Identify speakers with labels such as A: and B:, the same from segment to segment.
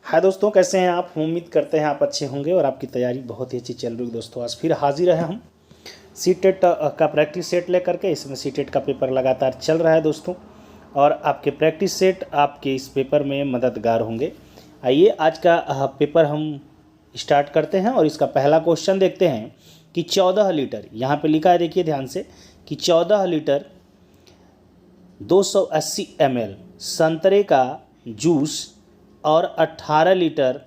A: हाय दोस्तों, कैसे हैं आप। उम्मीद करते हैं आप अच्छे होंगे और आपकी तैयारी बहुत ही अच्छी चल रही है। दोस्तों आज फिर हाजिर है हम सीटेट का प्रैक्टिस सेट लेकर के। इसमें सीटेट का पेपर लगातार चल रहा है दोस्तों, और आपके प्रैक्टिस सेट आपके इस पेपर में मददगार होंगे। आइए आज का पेपर हम स्टार्ट करते हैं और इसका पहला क्वेश्चन देखते हैं कि 14 लीटर, यहाँ पे लिखा है देखिए ध्यान से, कि 14 लीटर 280 ml संतरे का जूस और 18 लीटर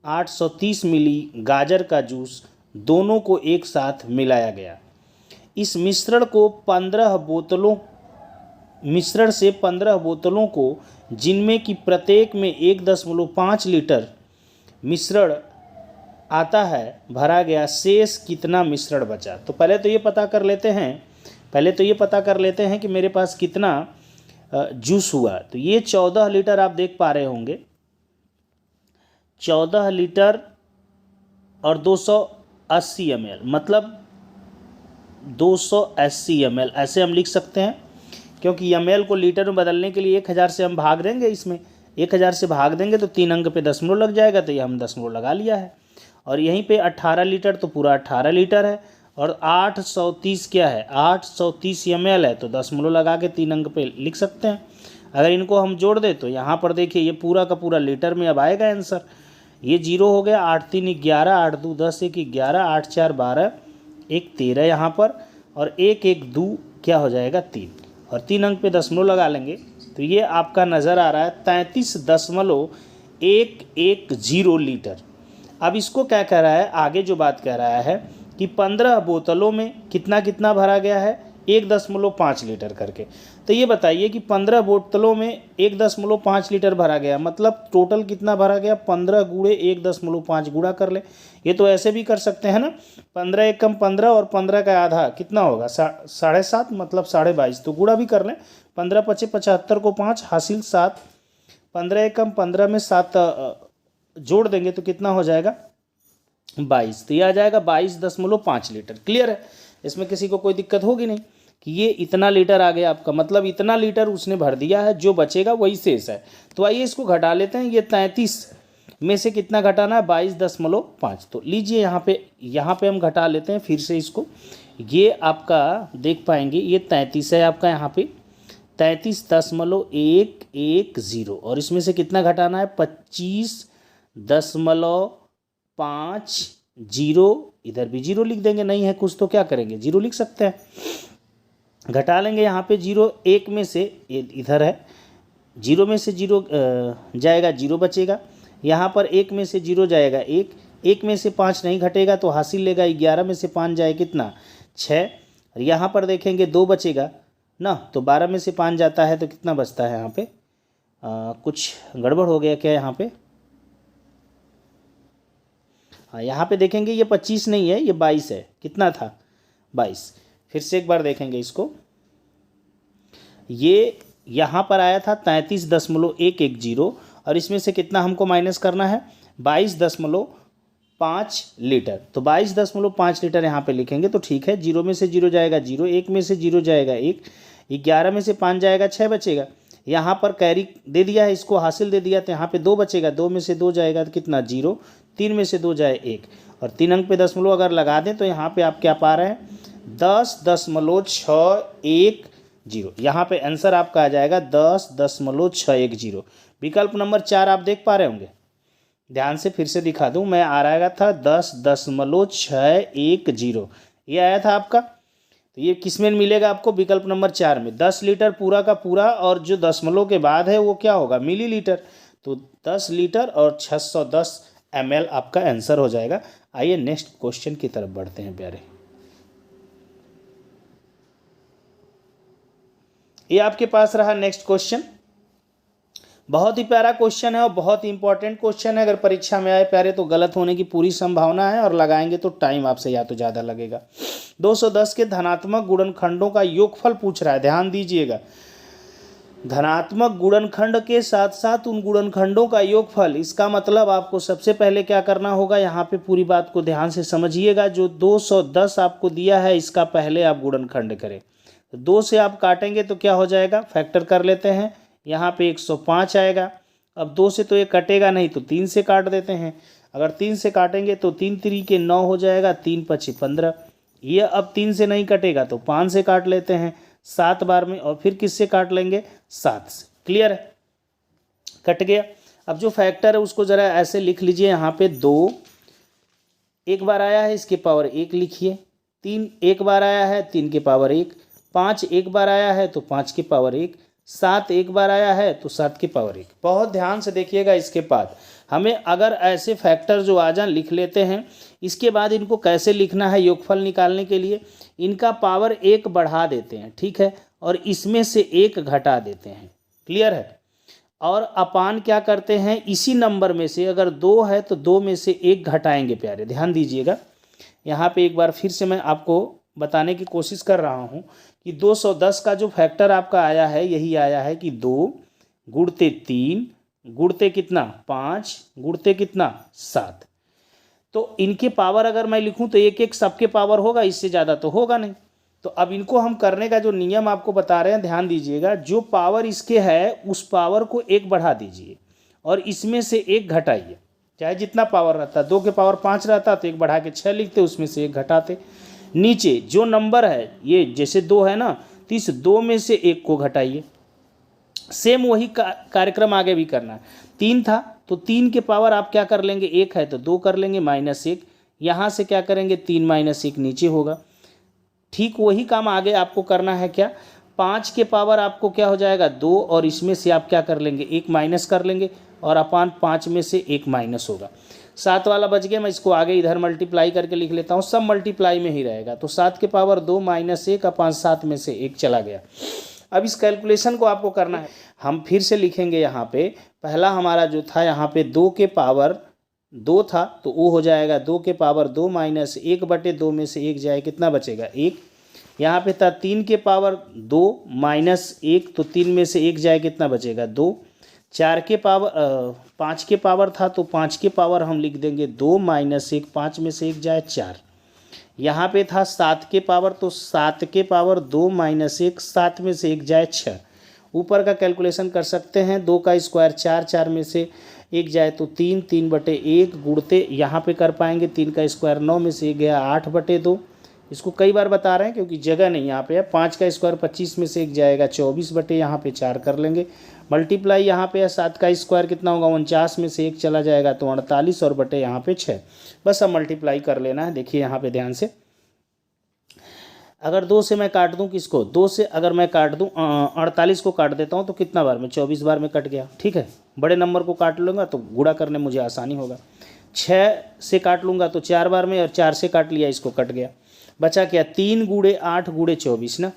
A: 830 मिली गाजर का जूस दोनों को एक साथ मिलाया गया। इस मिश्रण से 15 बोतलों को, जिनमें कि प्रत्येक में 1.5 लीटर मिश्रण आता है, भरा गया। शेष कितना मिश्रण बचा। तो पहले तो ये पता कर लेते हैं कि मेरे पास कितना जूस हुआ। तो ये 14 लीटर आप देख पा रहे होंगे, 14 लीटर और 280 ml, मतलब 280 ml ऐसे हम लिख सकते हैं, क्योंकि ml को लीटर में बदलने के लिए 1000 से हम भाग देंगे। इसमें 1000 से भाग देंगे तो 3 अंक पे दशमलव लग जाएगा, तो ये हम दशमलव लगा लिया है। और यहीं पे 18 लीटर तो पूरा 18 लीटर है, और 830 क्या है, 830 ml है, तो दशमलव लगा के 3 अंक पे लिख सकते हैं। अगर इनको हम जोड़ दें तो यहाँ पर देखिए ये पूरा का पूरा लीटर में अब आएगा आंसर। ये 0 हो गया, 8 3 11, 8 2 10, 1 11, 8 4 12, 1 13 यहाँ पर, और 1 1 2 क्या हो जाएगा 3, और 3 अंक पे दशमलव लगा लेंगे तो ये आपका नज़र आ रहा है 33.110 लीटर। अब इसको क्या कह रहा है, आगे जो बात कह रहा है कि 15 बोतलों में कितना कितना भरा गया है, 1.5 लीटर करके। तो ये बताइए कि 15 बोतलों में 1.5 लीटर भरा गया, मतलब टोटल कितना भरा गया, 15 गुणे 1.5 गुणा कर ले। ये तो ऐसे भी कर सकते हैं ना, 15 एक कम 15 और 15 का आधा कितना होगा, 7.5, मतलब 22.5। तो गुणा भी कर लें, 15 पचे 75 को 5 हासिल 7, 15 एक कम 15 में 7 जोड़ देंगे तो कितना हो जाएगा 22। तो यह आ जाएगा 22.5 लीटर। क्लियर है, इसमें किसी को कोई दिक्कत होगी नहीं कि ये इतना लीटर आ गया आपका, मतलब इतना लीटर उसने भर दिया है, जो बचेगा वही शेष है। तो आइए इसको घटा लेते हैं। ये 33 में से कितना घटाना है, 22.5। तो लीजिए यहाँ पे हम घटा लेते हैं फिर से इसको। ये आपका देख पाएंगे, ये 33 है आपका, यहाँ पे 33.110, और इसमें से कितना घटाना है, 25.50। इधर भी 0 लिख देंगे, नहीं है कुछ तो क्या करेंगे, 0 लिख सकते हैं। घटा लेंगे यहाँ पे 0, 1 में से इधर है, 0 में से 0 जाएगा, 0 बचेगा। यहाँ पर 1 में से 0 जाएगा 1, 1 में से 5 नहीं घटेगा तो हासिल लेगा। 11 में से 5 जाए कितना, 6। और यहाँ पर देखेंगे 2 बचेगा ना, तो 12 में से 5 जाता है तो कितना बचता है यहाँ पे, कुछ गड़बड़ हो गया क्या यहाँ पे। हाँ, यहाँ पे देखेंगे ये 25 नहीं है, ये 22 है। कितना था, 22। फिर से एक बार देखेंगे इसको, ये यहाँ पर आया था 33.110, और इसमें से कितना हमको माइनस करना है, 22.5 लीटर। तो 22.5 लीटर यहाँ पे लिखेंगे तो ठीक है। 0 में से 0 जाएगा 0, 1 में से 0 जाएगा 1, 11 में से 5 जाएगा 6 बचेगा। यहाँ पर कैरी दे दिया है, इसको हासिल दे दिया, तो यहाँ पे 2 बचेगा, 2 में से 2 जाएगा तो कितना 0, 3 में से 2 जाए 1, और 3 अंक पे दशमलव अगर लगा दें तो यहाँ पे आप क्या पा रहे हैं, 10.610। यहाँ पे आंसर आपका आ जाएगा 10.610। विकल्प नंबर 4 आप देख पा रहे होंगे, ध्यान से फिर से दिखा दूँ मैं, आ रहा था 10.610, ये आया था आपका। तो ये किस में मिलेगा आपको, विकल्प नंबर 4 में। 10 लीटर पूरा का पूरा, और जो दशमलव के बाद है वो क्या होगा, मिलीलीटर। तो 10 लीटर और 610 ml आपका आंसर हो जाएगा। आइए नेक्स्ट क्वेश्चन की तरफ बढ़ते हैं प्यारे। ये आपके पास रहा नेक्स्ट क्वेश्चन। बहुत ही प्यारा क्वेश्चन है और बहुत ही इंपॉर्टेंट क्वेश्चन है। अगर परीक्षा में आए प्यारे तो गलत होने की पूरी संभावना है, और लगाएंगे तो टाइम आपसे या तो ज़्यादा लगेगा। 210 के धनात्मक गुणनखंडों का योगफल पूछ रहा है, ध्यान दीजिएगा। धनात्मक गुणनखंड के साथ साथ उन गुणनखंडों का योगफल, इसका मतलब आपको सबसे पहले क्या करना होगा, यहाँ पे पूरी बात को ध्यान से समझिएगा। जो 210 आपको दिया है, इसका पहले आप गुणनखंड करें। तो 2 से आप काटेंगे तो क्या हो जाएगा, फैक्टर कर लेते हैं। यहाँ पे 105 आएगा, अब 2 से तो ये कटेगा नहीं, तो 3 से काट देते हैं। अगर 3 से काटेंगे तो 3 3 9 हो जाएगा, 3 5 15। ये अब 3 से नहीं कटेगा तो 5 से काट लेते हैं 7 बार में, और फिर किससे काट लेंगे, 7 से। क्लियर है, कट गया। अब जो फैक्टर है उसको ज़रा ऐसे लिख लीजिए, यहाँ पे 2 एक बार आया है, इसके पावर 1 लिखिए। 3 एक बार आया है, 3 के पावर 1। 5 एक बार आया है तो 5 के पावर 1। 7 एक बार आया है तो 7 के पावर 1। बहुत ध्यान से देखिएगा, इसके बाद हमें अगर ऐसे फैक्टर जो आ जाए लिख लेते हैं। इसके बाद इनको कैसे लिखना है योगफल निकालने के लिए, इनका पावर 1 बढ़ा देते हैं, ठीक है, और इसमें से 1 घटा देते हैं। क्लियर है, और अपान क्या करते हैं, इसी नंबर में से अगर 2 है तो 2 में से 1 घटाएंगे। प्यारे ध्यान दीजिएगा, यहाँ पे एक बार फिर से मैं आपको बताने की कोशिश कर रहा हूँ कि 210 का जो फैक्टर आपका आया है यही आया है कि 2 गुणते 3 गुणते कितना 5 गुणते कितना 7। तो इनके पावर अगर मैं लिखूं तो एक एक सबके पावर होगा, इससे ज़्यादा तो होगा नहीं। तो अब इनको हम करने का जो नियम आपको बता रहे हैं ध्यान दीजिएगा, जो पावर इसके है उस पावर को 1 बढ़ा दीजिए और इसमें से 1 घटाइए। चाहे जितना पावर रहता, 2 के पावर 5 रहता तो 1 बढ़ा के 6 लिखते, उसमें से 1 घटाते। नीचे जो नंबर है ये जैसे 2 है ना, तो इस 2 में से 1 को घटाइए। सेम वही कार्यक्रम आगे भी करना है। 3 था तो 3 के पावर आप क्या कर लेंगे, 1 है तो 2 कर लेंगे -1। यहाँ से क्या करेंगे, 3 - 1 नीचे होगा। ठीक वही काम आगे आपको करना है। क्या 5 के पावर आपको क्या हो जाएगा 2, और इसमें से आप क्या कर लेंगे 1 माइनस कर लेंगे, और अपान 5 में से 1 माइनस होगा। 7 वाला बच गया, मैं इसको आगे इधर मल्टीप्लाई करके लिख लेता हूँ, सब मल्टीप्लाई में ही रहेगा। तो 7 के पावर 2 - 1 अपान 7 में से 1 चला गया। अब इस कैलकुलेशन को आपको करना है, हम फिर से लिखेंगे। यहाँ पे पहला हमारा जो था, यहाँ पे 2 के पावर 2 था तो वो हो जाएगा 2 के पावर 2 - 1/2 में से 1 जाए, कितना बचेगा 1। यहाँ पे था 3 के पावर 2 - 1 तो 3 में से 1 जाए, कितना बचेगा 2। 4 के पावर 5 के पावर था तो 5 के पावर हम लिख देंगे 2 - 1, 5 में से 1 जाए 4। यहाँ पे था 7 के पावर तो 7 के पावर 2 - 1, 7 में से 1 जाए 6। ऊपर का कैलकुलेशन कर सकते हैं, 2 का स्क्वायर 4, 4 में से 1 जाए तो 3, 3/1 गुणते यहाँ पे कर पाएंगे। 3 का स्क्वायर 9 में से 1 गया 8/2। इसको कई बार बता रहे हैं क्योंकि जगह नहीं यहाँ पे है। 5 का स्क्वायर 25 में से 1 जाएगा 24/, यहाँ पे 4 कर लेंगे। मल्टीप्लाई यहाँ पे है, 7 का स्क्वायर कितना होगा 49 में से 1 चला जाएगा तो 48, और बटे यहाँ पे 6। बस अब मल्टीप्लाई कर लेना है। देखिए यहाँ पे ध्यान से, अगर 2 से मैं काट दूं किसको, 2 से अगर मैं काट दूं 48 को काट देता हूं तो कितना बार में 24 बार में कट गया। ठीक है, बड़े नंबर को काट लूँगा तो गुणा करने मुझे आसानी होगा। 6 से काट लूँगा तो 4 बार में, और 4 से काट लिया इसको कट गया। बचा क्या 3 × 8 × 24 ना,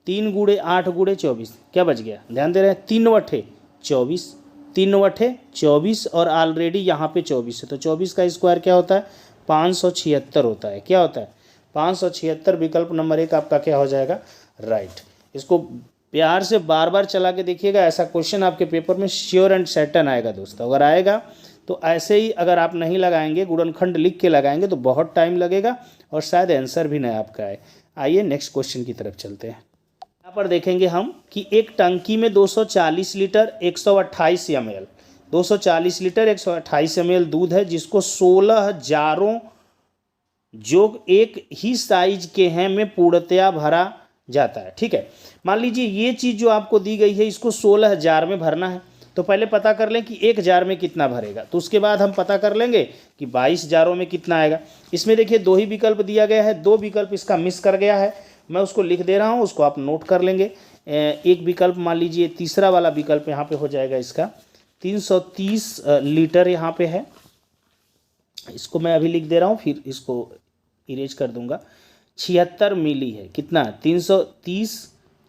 A: 3 × 8 × 24 क्या बच गया, ध्यान दे रहे हैं 3/24, 3/24, और ऑलरेडी यहाँ पे 24 है तो 24 का स्क्वायर क्या होता है 576 होता है। क्या होता है 576। विकल्प नंबर 1 आपका क्या हो जाएगा, राइट। इसको प्यार से बार बार चला के देखिएगा, ऐसा क्वेश्चन आपके पेपर में श्योर एंड सर्टेन आएगा दोस्तों। अगर आएगा तो ऐसे ही, अगर आप नहीं लगाएंगे गुणनखंड लिख के लगाएंगे तो बहुत टाइम लगेगा और शायद आंसर भी नहीं आपका आए। आइए नेक्स्ट क्वेश्चन की तरफ चलते हैं। यहाँ पर देखेंगे हम कि एक टंकी में 240 लीटर 128 ml 240 लीटर 128 ml दूध है, जिसको 16 जारों जो एक ही साइज के हैं में पूर्णतया भरा जाता है। ठीक है, मान लीजिए ये चीज़ जो आपको दी गई है इसको 16 जार में भरना है। तो पहले पता कर लें कि 1 जार में कितना भरेगा, तो उसके बाद हम पता कर लेंगे कि 22 जारों में कितना आएगा। इसमें देखिए 2 ही विकल्प दिया गया है, 2 विकल्प इसका मिस कर गया है, मैं उसको लिख दे रहा हूँ, उसको आप नोट कर लेंगे। एक विकल्प मान लीजिए तीसरा वाला विकल्प यहाँ पे हो जाएगा इसका 330 लीटर यहाँ पे है, इसको मैं अभी लिख दे रहा हूँ, फिर इसको इरेज कर दूंगा। 76 मिली है, कितना 330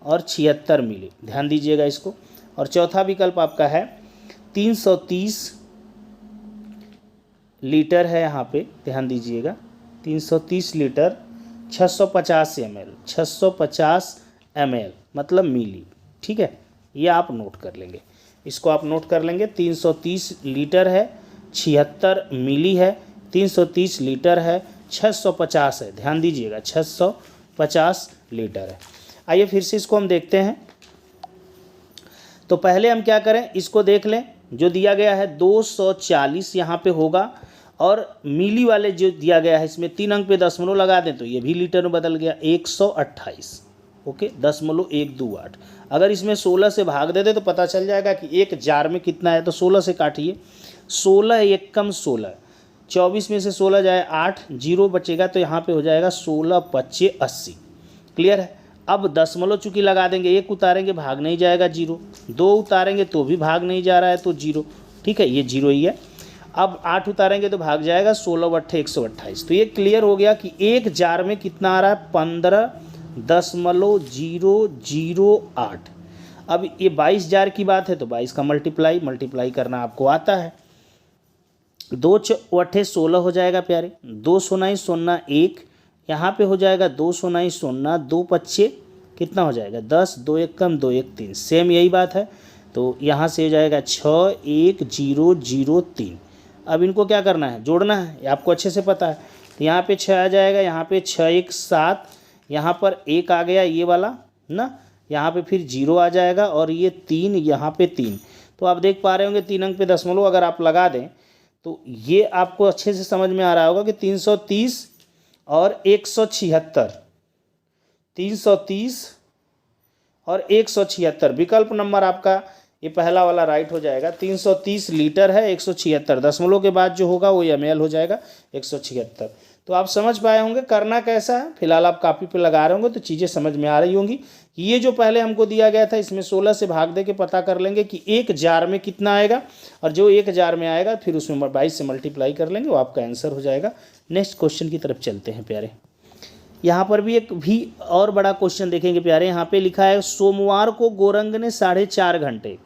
A: और 76 मिली, ध्यान दीजिएगा इसको। और चौथा विकल्प आपका है 330 लीटर है यहाँ पे, ध्यान दीजिएगा 330 लीटर 650 ml 650 ml मतलब मिली। ठीक है, ये आप नोट कर लेंगे, इसको आप नोट कर लेंगे। 330 लीटर है, 76 मिली है, 330 लीटर है, 650 है, ध्यान दीजिएगा 650 लीटर है। आइए फिर से इसको हम देखते हैं। तो पहले हम क्या करें, इसको देख लें, जो दिया गया है 240 यहाँ पे होगा, और मिली वाले जो दिया गया है इसमें 3 अंक पे दशमलव लगा दें तो ये भी लीटर में बदल गया 128। ओके, 0.128। अगर इसमें 16 से भाग दे दे तो पता चल जाएगा कि एक जार में कितना है। तो 16 से काटिए, 16 एकम 16, 24 में से 16 जाए 8, 0 बचेगा तो यहाँ पे हो जाएगा 16 पच्चे 80। क्लियर है। अब दशमलव चूँकि लगा देंगे, 1 उतारेंगे भाग नहीं जाएगा 0, 2 उतारेंगे तो भी भाग नहीं जा रहा है तो 0। ठीक है, ये 0 ही है। अब 8 उतारेंगे तो भाग जाएगा, 16 बट्ठे 128। तो ये क्लियर हो गया कि एक जार में कितना आ रहा है, 15.008। अब ये 22 जार की बात है तो 22 का मल्टीप्लाई करना आपको आता है। 2 चौथे 16 हो जाएगा प्यारे, 2 सोनाई सोना 1, यहाँ पे हो जाएगा 2 सोनाई सोना 2 पच्चे कितना हो जाएगा 10, 2 एक कम 2 एक 3, सेम यही बात है। तो यहाँ से हो जाएगा 6103। अब इनको क्या करना है, जोड़ना है, ये आपको अच्छे से पता है। तो यहाँ पे 6 आ जाएगा, यहाँ पे 6 1 7, यहाँ पर 1 आ गया ये वाला ना, यहाँ पे फिर 0 आ जाएगा, और ये 3 यहाँ पे 3। तो आप देख पा रहे होंगे 3 अंक पे दशमलव अगर आप लगा दें तो ये आपको अच्छे से समझ में आ रहा होगा कि 330 और 176, 330 और 176 विकल्प नंबर आपका ये पहला वाला राइट हो जाएगा। 330 लीटर है, 176 दशमलव के बाद जो होगा वो ml हो जाएगा 176। तो आप समझ पाए होंगे करना कैसा है। फिलहाल आप कॉपी पे लगा रहे होंगे तो चीज़ें समझ में आ रही होंगी। ये जो पहले हमको दिया गया था इसमें 16 से भाग दे के पता कर लेंगे कि एक जार में कितना आएगा, और जो एक जार में आएगा फिर उसमें 22 से मल्टीप्लाई कर लेंगे, वो आपका आंसर हो जाएगा। नेक्स्ट क्वेश्चन की तरफ चलते हैं प्यारे। यहाँ पर भी एक भी और बड़ा क्वेश्चन देखेंगे प्यारे। यहाँ पे लिखा है सोमवार को गोरंग ने 4.5 घंटे,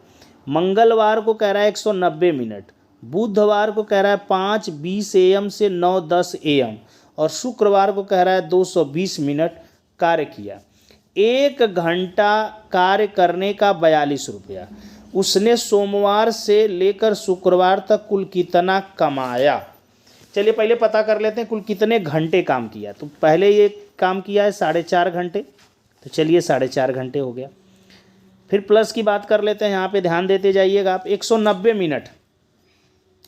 A: मंगलवार को कह रहा है 190 मिनट, बुधवार को कह रहा है 5:20 AM से 9:10 AM, और शुक्रवार को कह रहा है 220 मिनट कार्य किया। 1 घंटा कार्य करने का 42 रुपया। उसने सोमवार से लेकर शुक्रवार तक कुल कितना कमाया। चलिए पहले पता कर लेते हैं कुल कितने घंटे काम किया। तो पहले ये काम किया है 4.5 घंटे, तो चलिए 4.5 घंटे हो गया। फिर प्लस की बात कर लेते हैं, यहाँ पे ध्यान देते जाइएगा आप। 190 मिनट,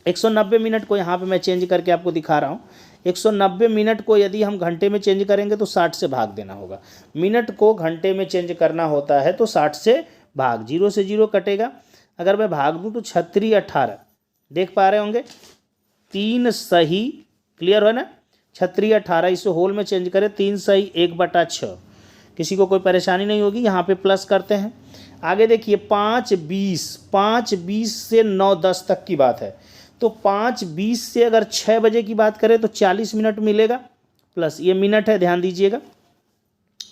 A: 190 मिनट को यहाँ पे मैं चेंज करके आपको दिखा रहा हूँ। 190 मिनट को यदि हम घंटे में चेंज करेंगे तो 60 से भाग देना होगा। मिनट को घंटे में चेंज करना होता है तो 60 से भाग, 0 से 0 कटेगा। अगर मैं भाग दूँ तो 36 18, देख पा रहे होंगे 3 सही, क्लियर है ना। 36 18 इसे होल में चेंज करें, 3 सही 1/6, किसी को कोई परेशानी नहीं होगी। यहाँ पे प्लस करते हैं। आगे देखिए 5:20 से 9:10 तक की बात है। तो 5:20 से अगर 6 बजे की बात करें तो 40 मिनट मिलेगा, प्लस ये मिनट है ध्यान दीजिएगा।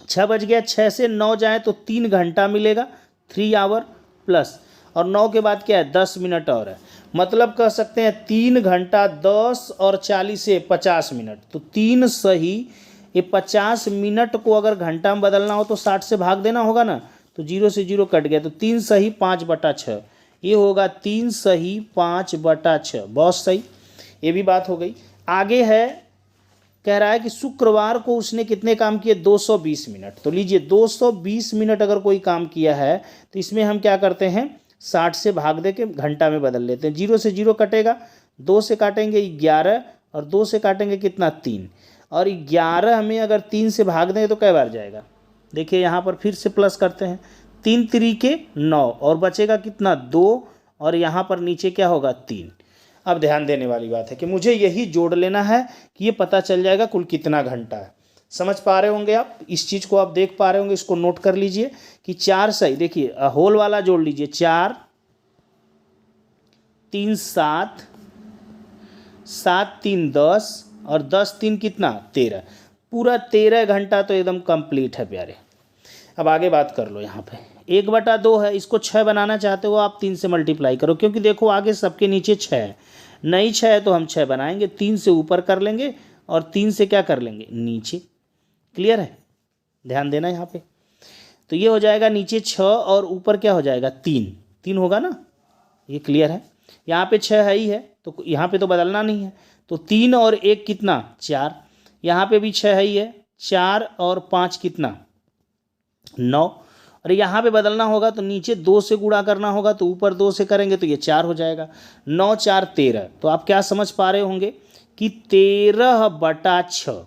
A: 6 बज गया, 6 से 9 जाए तो 3 घंटा मिलेगा, 3 आवर, प्लस और 9 के बाद क्या है 10 मिनट और है। मतलब कह सकते हैं 3 घंटा 10 और 40 से 50 मिनट। तो 3 सही ये 50 मिनट को अगर घंटा में बदलना हो तो 60 से भाग देना होगा ना, तो 0 से 0 कट गया। तो 3 सही 5/6, ये होगा 3 सही 5/6, बहुत सही, ये भी बात हो गई। आगे है, कह रहा है कि शुक्रवार को उसने कितने काम किए 220 मिनट। तो लीजिए 220 मिनट अगर कोई काम किया है तो इसमें हम क्या करते हैं 60 से भाग दे के घंटा में बदल लेते हैं। 0 से 0 कटेगा, 2 से काटेंगे 11 और 2 से काटेंगे कितना 3, और 11 में अगर 3 से भाग देंगे तो कै बार जाएगा। देखिए यहाँ पर फिर से प्लस करते हैं, 3 3 9 और बचेगा कितना 2, और यहाँ पर नीचे क्या होगा 3। अब ध्यान देने वाली बात है कि मुझे यही जोड़ लेना है कि ये पता चल जाएगा कुल कितना घंटा है। समझ पा रहे होंगे आप, इस चीज़ को आप देख पा रहे होंगे, इसको नोट कर लीजिए कि 4 सही, देखिए होल वाला जोड़ लीजिए, 4 3 7, 7 3 10 और 10 3 कितना 13, पूरा 13 घंटा तो एकदम कंप्लीट है प्यारे। अब आगे बात कर लो, यहाँ पे 1/2 है, इसको 6 बनाना चाहते हो आप 3 से मल्टीप्लाई करो, क्योंकि देखो आगे सबके नीचे 6 है, नहीं 6 है तो हम 6 बनाएंगे, 3 से ऊपर कर लेंगे और 3 से क्या कर लेंगे नीचे। क्लियर है, ध्यान देना यहाँ पे। तो ये हो जाएगा नीचे 6 और ऊपर क्या हो जाएगा 3 होगा ना, ये क्लियर है। यहाँ पे 6 है ही है तो यहाँ पे तो बदलना नहीं है, तो 3 और 1 कितना 4, यहाँ पे भी 6 है ही है, 4 और 5 कितना 9, और यहाँ पे बदलना होगा तो नीचे 2 से गुणा करना होगा, तो ऊपर 2 से करेंगे तो ये 4 हो जाएगा। 9 4 13। तो आप क्या समझ पा रहे होंगे कि 13/6।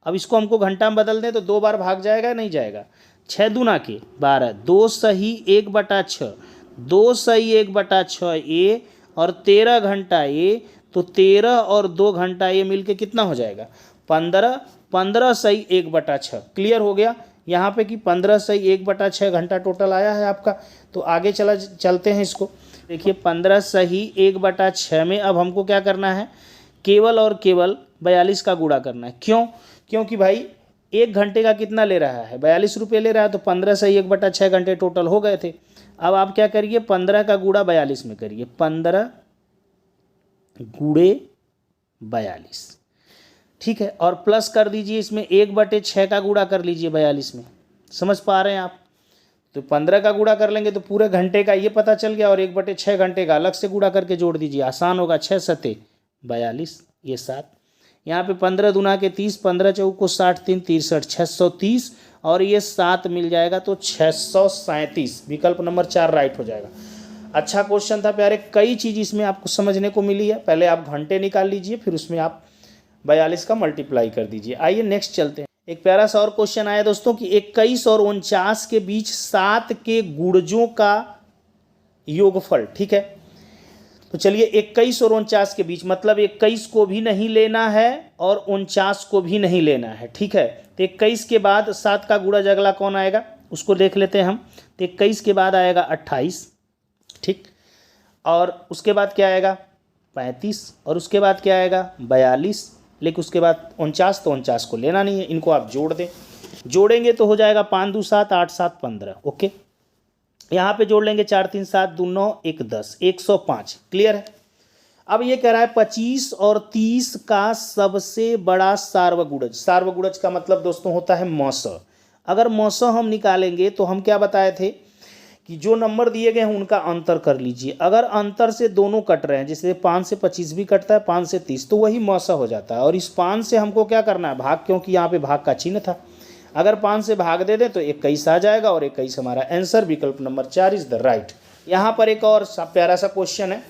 A: अब इसको हमको घंटा में बदल दें तो 2 बार भाग जाएगा, नहीं जाएगा। 6 दूना के 12, 2 सही 1/6, 2 सही 1/6 ये, और 13 घंटा ये, तो 13 और 2 घंटा ये मिलके कितना हो जाएगा 15, 15 सही 1/6। क्लियर हो गया यहाँ पे कि 15 सही 1/6 घंटा टोटल आया है आपका। तो आगे चलते हैं इसको। देखिए 15 सही 1/6 में अब हमको क्या करना है, केवल और केवल 42 का गुणा करना है। क्यों? क्योंकि भाई 1 घंटे का कितना ले रहा है, 42 रुपये ले रहा है, तो 15 सही 1/6 घंटे टोटल हो गए थे। अब आप क्या करिए, 15 का गुणा 42 में करिए, 15 गुणे 42, ठीक है। और प्लस कर दीजिए इसमें 1/6 का गुणा कर लीजिए 42 में। समझ पा रहे हैं आप? तो 15 का गुणा कर लेंगे तो पूरे घंटे का ये पता चल गया, और 1/6 घंटे का अलग से गुणा करके जोड़ दीजिए, आसान होगा। 6 सते 42, ये 7, यहाँ पे 15 दूना के 30, 15 चौक को 60, 3 63, 630, और ये 7 मिल जाएगा तो 637। विकल्प नंबर 4 राइट हो जाएगा। अच्छा क्वेश्चन था प्यारे, कई चीज़ इसमें आपको समझने को मिली है। पहले आप घंटे निकाल लीजिए, फिर उसमें आप 42 का मल्टीप्लाई कर दीजिए। आइए नेक्स्ट चलते हैं। एक प्यारा सा और क्वेश्चन आया दोस्तों कि 21 और 49 के बीच 7 के गुणजों का योगफल, ठीक है। तो चलिए 21 और 49 के बीच, मतलब 21 को भी नहीं लेना है और 49 को भी नहीं लेना है, ठीक है। तो 21 के बाद 7 का गुणज अगला कौन आएगा उसको देख लेते हैं हम। तो 21 के बाद आएगा 28, ठीक, और उसके बाद क्या आएगा 35, और उसके बाद क्या आएगा 42, लेकिन उसके बाद 49, तो 49 को लेना नहीं है। इनको आप जोड़ दें, जोड़ेंगे तो हो जाएगा 5 2 7, 8 7 15, ओके। यहाँ पे जोड़ लेंगे 4 3 7 2 9 1 10, 105। क्लियर है। अब ये कह रहा है 25 और 30 का सबसे बड़ा सार्वगुणज। सार्वगुणज का मतलब दोस्तों होता है मौसा। अगर मौसा हम निकालेंगे तो हम क्या बताए थे कि जो नंबर दिए गए हैं उनका अंतर कर लीजिए। अगर अंतर से दोनों कट रहे हैं, जैसे 5 से 25 भी कटता है, 5 से 30, तो वही मौसा हो जाता है। और इस 5 से हमको क्या करना है भाग, क्योंकि यहाँ पे भाग का चिन्ह था। अगर 5 से भाग दे दें तो 21 आ जाएगा, और 21 हमारा आंसर। विकल्प नंबर 4 इज द राइट। यहाँ पर एक और प्यारा सा क्वेश्चन है।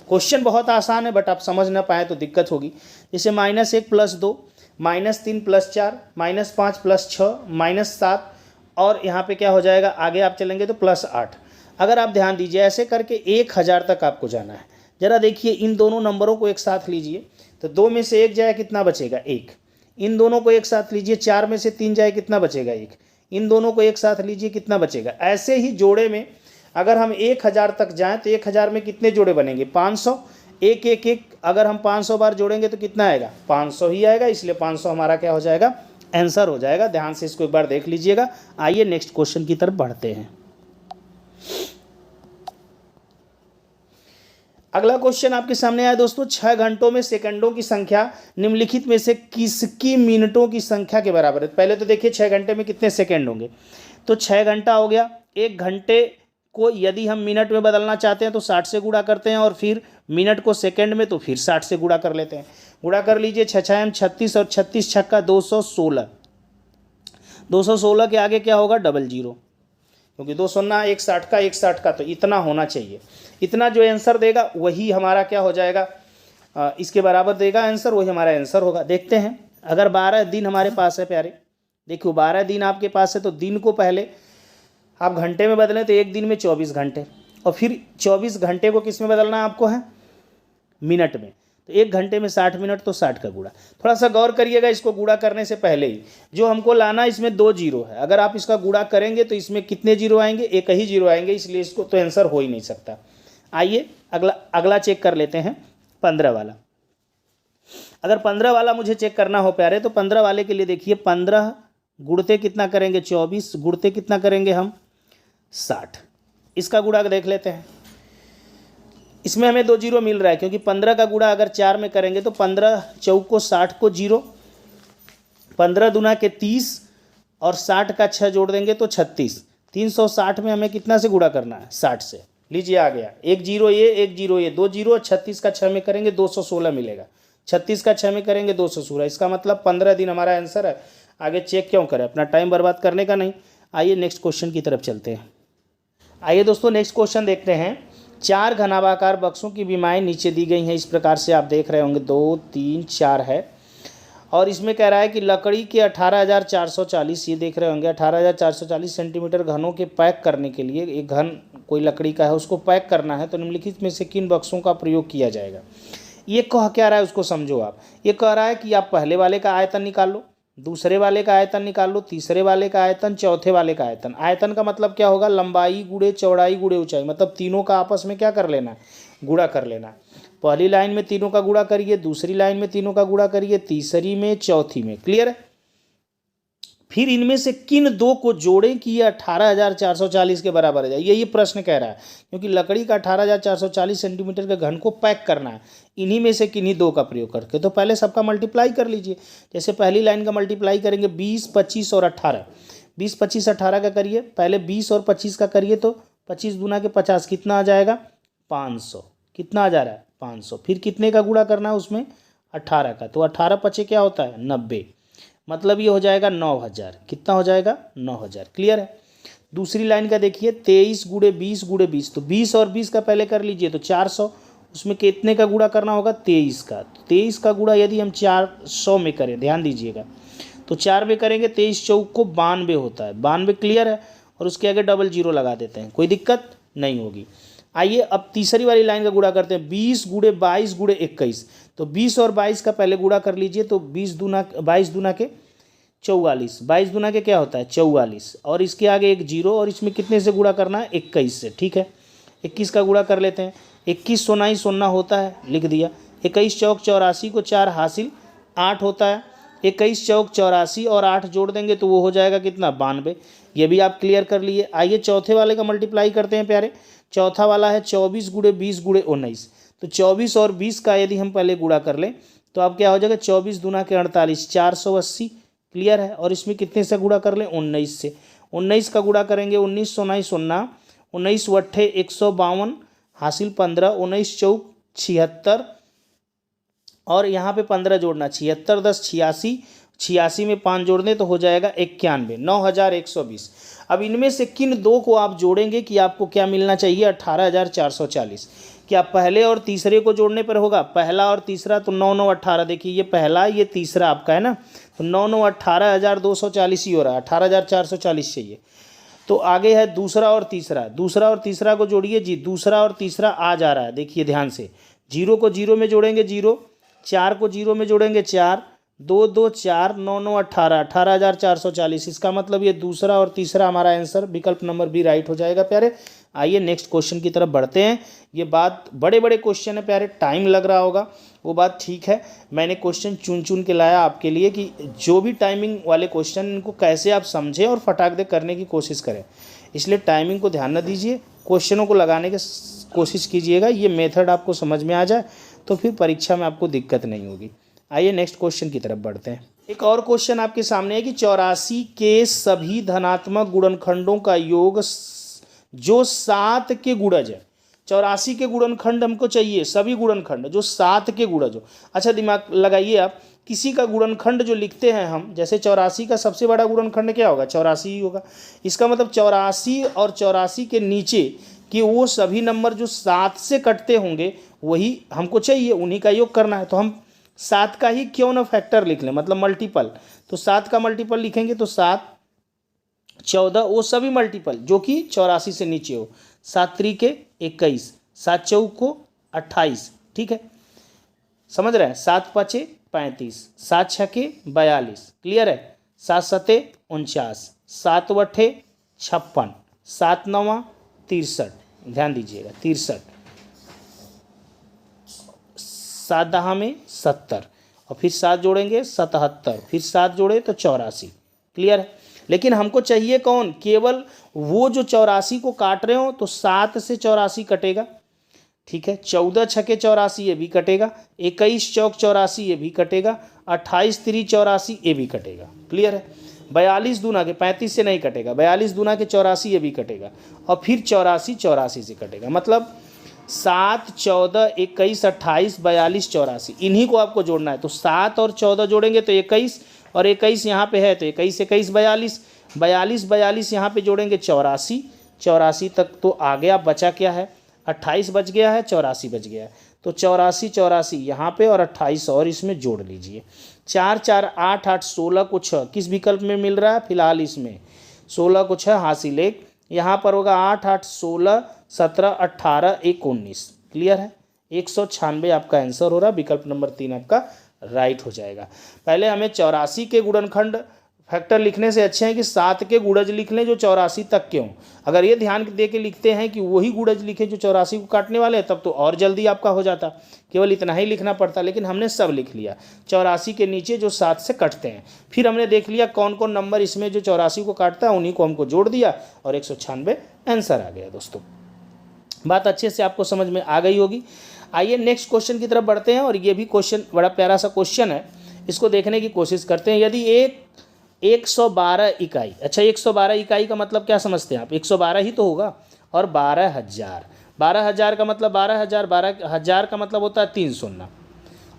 A: क्वेश्चन बहुत आसान है, बट आप समझ ना पाए तो दिक्कत होगी। जैसे -1 + 2, -3 + 4, -5 + 6, -7, और यहाँ पे क्या हो जाएगा, आगे आप चलेंगे तो +8। अगर आप ध्यान दीजिए ऐसे करके 1000 तक आपको जाना है। ज़रा देखिए इन दोनों नंबरों को एक साथ लीजिए, तो 2 में से 1 जाए कितना बचेगा 1। इन दोनों को एक साथ लीजिए, 4 में से 3 जाए कितना बचेगा 1। इन दोनों को एक साथ लीजिए, कितना बचेगा। ऐसे ही जोड़े में अगर हम 1000 तक जाएँ तो 1000 में कितने जोड़े बनेंगे 500। 1 1 1 अगर हम 500 बार जोड़ेंगे तो कितना आएगा 500 ही आएगा। इसलिए 500 हमारा क्या हो जाएगा आंसर हो जाएगा। ध्यान से इसको एक बार देख लीजिएगा। आइए नेक्स्ट क्वेश्चन की तरफ बढ़ते हैं। अगला क्वेश्चन आपके सामने आया दोस्तों, 6 घंटों में सेकंडों की संख्या निम्नलिखित में से किसकी मिनटों की संख्या के बराबर है। पहले तो देखिए 6 घंटे में कितने सेकंड होंगे, तो 6 घंटा हो गया। 1 घंटे को यदि हम मिनट में बदलना चाहते हैं तो 60 से गुणा करते हैं, और फिर मिनट को सेकंड में तो फिर 60 से गुणा कर लेते हैं। गुणा कर लीजिए, 6 6 36, और 36 छक्का 216। 216 के आगे क्या होगा 00, क्योंकि 2 शून्य 1 60 का 1 60 का, तो इतना होना चाहिए। इतना जो आंसर देगा वही हमारा क्या हो जाएगा, इसके बराबर देगा आंसर, वही हमारा आंसर होगा। देखते हैं, अगर 12 दिन हमारे पास है प्यारे, देखो 12 दिन आपके पास है, तो दिन को पहले आप घंटे में बदलें तो एक दिन में 24 घंटे, और फिर 24 घंटे को किस में बदलना है आपको है मिनट में। तो 1 घंटे में 60 मिनट, तो 60 का गुणा। थोड़ा सा गौर करिएगा, इसको गुणा करने से पहले ही जो हमको लाना इसमें 2 जीरो है। अगर आप इसका गुणा करेंगे तो इसमें कितने जीरो आएंगे, एक ही जीरो आएंगे, इसलिए इसको तो आंसर हो ही नहीं सकता। आइए अगला चेक कर लेते हैं 15 वाला। अगर 15 वाला मुझे चेक करना हो प्यारे, तो 15 वाले के लिए देखिए 15 गुणते कितना करेंगे 24, गुणते कितना करेंगे हम 60। इसका गुणा देख लेते हैं। इसमें हमें 2 जीरो मिल रहा है, क्योंकि 15 का गुणा अगर 4 में करेंगे तो 15 चौक को 60 को 0, 15 दूना के 30, और 60 का 6 जोड़ देंगे तो 36। 360 में हमें कितना से गुणा करना है 60 से। लीजिए आ गया, 1 जीरो ये 1 जीरो ये 2 जीरो। 36 का 6 में करेंगे 216 मिलेगा, 36 का 6 में करेंगे 216। इसका मतलब 15 दिन हमारा आंसर है। आगे चेक क्यों करें, अपना टाइम बर्बाद करने का नहीं। आइए नेक्स्ट क्वेश्चन की तरफ चलते हैं। आइए दोस्तों नेक्स्ट क्वेश्चन देखते हैं। 4 घनाभाकार बक्सों की विमाएँ नीचे दी गई हैं, इस प्रकार से आप देख रहे होंगे 2 3 4 है। और इसमें कह रहा है कि लकड़ी के 18,440, ये देख रहे होंगे 18,440 सेंटीमीटर घनों के पैक करने के लिए, एक घन कोई लकड़ी का है उसको पैक करना है, तो निम्नलिखित में से किन बक्सों का प्रयोग किया जाएगा। ये कह क्या रहा है उसको समझो आप। ये कह रहा है कि आप पहले वाले का आयतन निकाल लो, दूसरे वाले का आयतन निकाल लो, तीसरे वाले का आयतन, चौथे वाले का आयतन। आयतन का मतलब क्या होगा, लंबाई गुणे चौड़ाई गुणे ऊंचाई, मतलब तीनों का आपस में क्या कर लेना है, गुणा कर लेना है। पहली लाइन में तीनों का गुणा करिए, दूसरी लाइन में तीनों का गुणा करिए, तीसरी में, चौथी में। क्लियर है। फिर इनमें से किन दो को जोड़ें कि ये 18,440 के बराबर है जाए। ये प्रश्न कह रहा है, क्योंकि लकड़ी का 18,440 सेंटीमीटर के घन को पैक करना है, इन्हीं में से किन्हीं दो का प्रयोग करके। तो पहले सबका मल्टीप्लाई कर लीजिए। जैसे पहली लाइन का मल्टीप्लाई करेंगे 20 25 और 18, 20 25 18 का करिए, पहले 20 और 25 का करिए तो 25 दूना के 50, कितना आ जाएगा 500। कितना आ जा रहा है 500। फिर कितने का गुणा करना है उसमें 18 का, तो 18 पचे क्या होता है 90, मतलब ये हो जाएगा 9000। कितना हो जाएगा 9000। क्लियर है। दूसरी लाइन का देखिए 23 गुणे 20 गुणे 20, तो 20 और 20 का पहले कर लीजिए तो 400, उसमें कितने का गुणा करना होगा 23 का। 23 का गुणा यदि हम 400 में करें, ध्यान दीजिएगा, तो 4 में करेंगे 23 चौक को 92 होता है, 92। क्लियर है। और उसके आगे डबल जीरो लगा देते हैं, कोई दिक्कत नहीं होगी। आइए अब तीसरी वाली लाइन का गुणा करते हैं, 20 गुणे 22 गुणे 21, तो 20 और 22 का पहले गुणा कर लीजिए, तो 22 दूना के 44, 22 दूना के क्या होता है 44, और इसके आगे एक जीरो, और इसमें कितने से गुणा करना है 21 से। ठीक है, 21 का गुणा कर लेते हैं, 21 सोना ही सोना होता है, लिख दिया। 21 चौक 84 को 4 हासिल 8 होता है, 21 चौक 84 और 8 जोड़ देंगे तो वो हो जाएगा कितना 92। ये भी आप क्लियर कर लिए। आइए चौथे वाले का मल्टीप्लाई करते हैं प्यारे। चौथा वाला है 24 गुणे 20 गुणे 19, तो 24 और 20 का यदि हम पहले गुणा कर लें तो अब क्या हो जाएगा 24 दूना के 48, 480। क्लियर है। और इसमें कितने से गुणा कर लें 19 से, 19 का गुणा करेंगे 19 सोना ही सोना, 19 वट्ठे 152 हासिल 15, 19 चौक 76, और यहाँ पे 15 जोड़ना, 76 10 86, 86 में 5 जोड़ दें तो हो जाएगा 91, 9120। अब इनमें से किन दो को आप जोड़ेंगे कि आपको क्या मिलना चाहिए 18,440। क्या पहले और तीसरे को जोड़ने पर होगा, पहला और तीसरा, तो 9 9 18, देखिए ये पहला ये तीसरा आपका है ना, तो 9 9 18,240 ही हो रहा है, 18,440 चाहिए। तो आगे है दूसरा और तीसरा, दूसरा और तीसरा को जोड़िए जी, दूसरा और तीसरा आ जा रहा है, देखिए ध्यान से। जीरो को जीरो में जोड़ेंगे जीरो, 4 को जीरो में जोड़ेंगे 4, 2 2 4, 9 9 18, 18,440। इसका मतलब ये दूसरा और तीसरा हमारा आंसर विकल्प नंबर बी राइट हो जाएगा प्यारे। आइए नेक्स्ट क्वेश्चन की तरफ बढ़ते हैं। ये बात बड़े बड़े क्वेश्चन है प्यारे, टाइम लग रहा होगा, वो बात ठीक है। मैंने क्वेश्चन चुन चुन के लाया आपके लिए कि जो भी टाइमिंग वाले क्वेश्चन इनको कैसे आप समझें और फटाक दे करने की कोशिश करें, इसलिए टाइमिंग को ध्यान न दीजिए, क्वेश्चनों को लगाने की कोशिश कीजिएगा। ये मेथड आपको समझ में आ जाए तो फिर परीक्षा में आपको दिक्कत नहीं होगी। आइए नेक्स्ट क्वेश्चन की तरफ बढ़ते हैं। एक और क्वेश्चन आपके सामने है कि 84 के सभी धनात्मक गुणनखंडों का योग जो 7 के गुणज है। 84 के गुणनखंड हमको चाहिए, सभी गुणनखंड जो 7 के गुणज हो। अच्छा दिमाग लगाइए आप, किसी का गुणनखंड जो लिखते हैं हम, जैसे 84 का सबसे बड़ा गुणनखंड क्या होगा 84 ही होगा। इसका मतलब 84 और 84 के नीचे कि वो सभी नंबर जो 7 से कटते होंगे वही हमको चाहिए, उन्हीं का योग करना है। तो हम 7 का ही क्यों ना फैक्टर लिख लें, मतलब मल्टीपल, तो 7 का मल्टीपल लिखेंगे तो 7 14, वो सभी मल्टीपल जो कि 84 से नीचे हो। 7 त्रिके 21, 7 चौक को 28। ठीक है, समझ रहे हैं। 7 5 35, 7 छके 42। क्लियर है। 7 7 49, 7 8 56, 7 9 63, ध्यान दीजिएगा 63, 7 10 में 70, और फिर 7 जोड़ेंगे 77, फिर 7 जोड़े तो 84। क्लियर है। लेकिन हमको चाहिए कौन, केवल वो जो 84 को काट रहे हो, तो 7 से 84 कटेगा। ठीक है, 14 छके 84 ये भी कटेगा, 21 चौक 84 ये भी कटेगा, 28 3 84 ये भी कटेगा। क्लियर है। 42 दूना के 35 से नहीं कटेगा, 42 दूना के 84 ये भी कटेगा, और फिर 84 84 से कटेगा। मतलब 7 14 21 28 42 84, इन्हीं को आपको जोड़ना है। तो 7 और 14 जोड़ेंगे तो 21, और 21 यहाँ पे है तो 21 21 42, 42 42 यहाँ पे जोड़ेंगे 84, 84 तक तो आ गया। बचा क्या है, 28 बच गया है, 84 बच गया है। तो 84 84 यहाँ पे और 28 और इसमें जोड़ लीजिए। 4 4 8 8 16 को 6 किस विकल्प में मिल रहा है, फिलहाल इसमें 16 को 6 हासिल 1, यहाँ पर होगा 8 8 16 17 18 1 19। क्लियर है, 196 आपका आंसर हो रहा है। विकल्प नंबर 3 आपका राइट हो जाएगा। पहले हमें 84 के गुणनखंड फैक्टर लिखने से अच्छे हैं कि 7 के गुणज लिख लें जो 84 तक के हों। अगर ये ध्यान दे के लिखते हैं कि वही गुणज लिखे जो 84 को काटने वाले हैं, तब तो और जल्दी आपका हो जाता, केवल इतना ही लिखना पड़ता। लेकिन हमने सब लिख लिया, 84 के नीचे जो 7 से कटते हैं। फिर हमने देख लिया कौन कौन नंबर इसमें जो 84 को काटता है, उन्हीं को हमको जोड़ दिया और 196 आंसर आ गया। दोस्तों बात अच्छे से आपको समझ में आ गई होगी। आइए नेक्स्ट क्वेश्चन की तरफ बढ़ते हैं, और ये भी क्वेश्चन बड़ा प्यारा सा क्वेश्चन है, इसको देखने की कोशिश करते हैं। यदि एक 112 इकाई, अच्छा 112 इकाई का मतलब क्या समझते हैं आप, 112 ही तो होगा, और 12,000, 12,000 का मतलब 12,000, 12,000 का मतलब होता है 3 शून्य,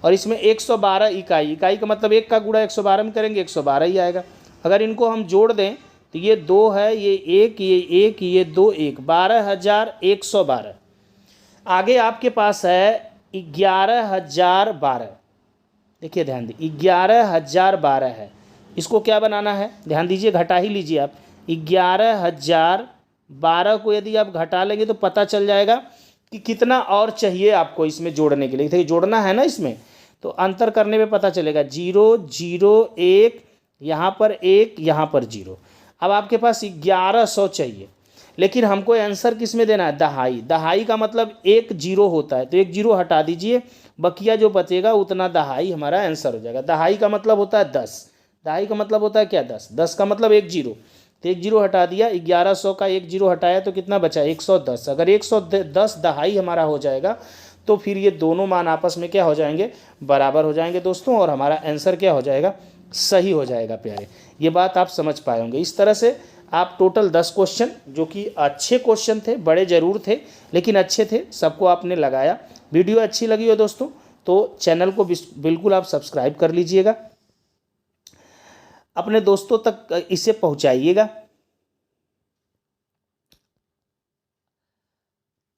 A: और इसमें 112 इकाई, इकाई का मतलब एक का गुणा 112 में करेंगे 112 ही आएगा। अगर इनको हम जोड़ दें तो ये 2 है, ये 1, ये 1, ये 2, 1, 12,112। आगे आपके पास है 11,012, देखिए ध्यान दीजिए 11,012 है। इसको क्या बनाना है, ध्यान दीजिए, घटा ही लीजिए आप। 11,012 को यदि आप घटा लेंगे तो पता चल जाएगा कि कितना और चाहिए आपको इसमें जोड़ने के लिए। देखिए जोड़ना है ना इसमें, तो अंतर करने में पता चलेगा। 0 0 1, यहाँ पर 1, यहाँ पर 0। अब आपके पास 1100 चाहिए, लेकिन हमको आंसर किस में देना है, दहाई। दहाई का मतलब 1 0 होता है, तो 1 0 हटा दीजिए, बकिया जो बचेगा उतना दहाई हमारा आंसर हो जाएगा। दहाई का मतलब होता है 10, दहाई का मतलब होता है क्या, 10, 10 का मतलब 1 0, तो 1 0 हटा दिया। 1100 का 1 0 हटाया तो कितना बचा, 110। अगर 110 दहाई हमारा हो जाएगा तो फिर ये दोनों मान आपस में क्या हो जाएंगे, बराबर हो जाएंगे दोस्तों, और हमारा आंसर क्या हो जाएगा, सही हो जाएगा। प्यारे, ये बात आप समझ पाए होंगे। इस तरह से आप टोटल 10 क्वेश्चन, जो कि अच्छे क्वेश्चन थे, बड़े ज़रूर थे लेकिन अच्छे थे, सबको आपने लगाया। वीडियो अच्छी लगी हो दोस्तों तो चैनल को बिल्कुल आप सब्सक्राइब कर लीजिएगा, अपने दोस्तों तक इसे पहुंचाइएगा,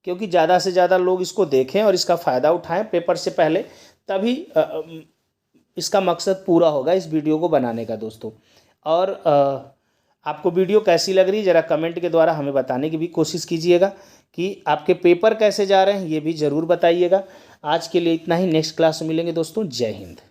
A: क्योंकि ज़्यादा से ज़्यादा लोग इसको देखें और इसका फ़ायदा उठाएं पेपर से पहले, तभी इसका मकसद पूरा होगा इस वीडियो को बनाने का दोस्तों। और आपको वीडियो कैसी लग रही है ज़रा कमेंट के द्वारा हमें बताने की भी कोशिश कीजिएगा, कि आपके पेपर कैसे जा रहे हैं ये भी ज़रूर बताइएगा। आज के लिए इतना ही, नेक्स्ट क्लास में मिलेंगे दोस्तों। जय हिंद।